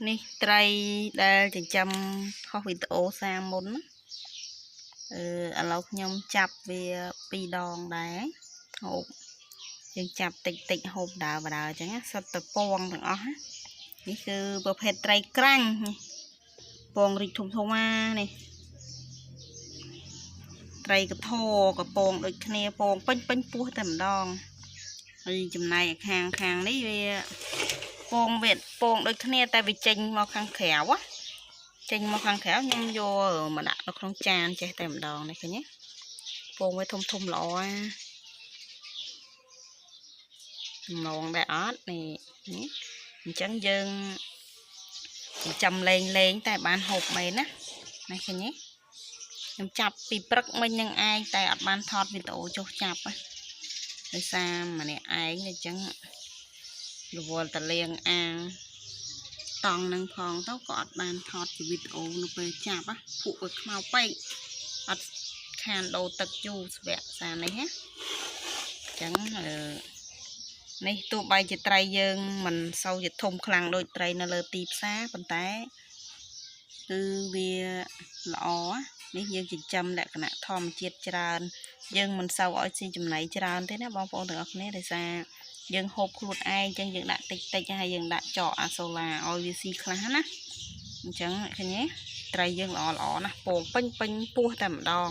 នេះត្រីដែលចិញ្ចឹមខុសវីដេអូសាមុនឥឡូវខ្ញុំចាប់វា2ដងដែរហូបយើងចាប់តិចហូបដើរអញ្ចឹងសុទ្ធតែពងទាំងអស់នេះគឺប្រភេទត្រីក្រាញ់ពងរីកធំនេះត្រីកធកពងដូចគ្នាពងពេញពោះតែម្ដងហើយចំណែកខាងនេះវាពងដូចគ្នាតែវាចេញមកខាងក្រៅចេញមកខាងក្រៅខ្ញុំយកមកដាក់នៅក្នុងចានចេះតែម្ដងនេះឃើញទេពងវាធំល្អម្ដងដែរអត់នេះអញ្ចឹងយើងចិញ្ចឹមលេងតែបានហូបមែនណាឃើញទេខ្ញុំចាប់ពីព្រឹកមិញនឹងឯងតែអត់បានថតវីដេអូចុះចាប់ដោយសារម្នាក់ឯងអញ្ចឹងរវល់តលៀងអាងតង់នឹងផងទៅក៏អត់បានថតជាវីដេអូនៅពេលចាប់ភក់វាខ្មៅពេកអត់ខានដូរទឹកយូរស្វាក់សារនេះណាអញ្ចឹងនេះទោះបីជាត្រីយើងមិនសូវជាធំខ្លាំងដូចត្រីនៅលើទីផ្សារប៉ុន្តែគឺវាល្អនេះយើងចិញ្ចឹមលក្ខណៈធម្មជាតិច្រើនយើងមិនសូវឲ្យស៊ីចំណីច្រើនទេណាបងប្អូនទាំងអស់គ្នាដោយសារយើងហូបខ្លួនឯងអញ្ចឹងយើងដាក់តិចហើយយើងដាក់ចកអាសូឡាឲ្យវាស៊ីខ្លះណាអញ្ចឹងឃើញទេត្រីយើងល្អណាស់ពងពេញពោះតែម្ដង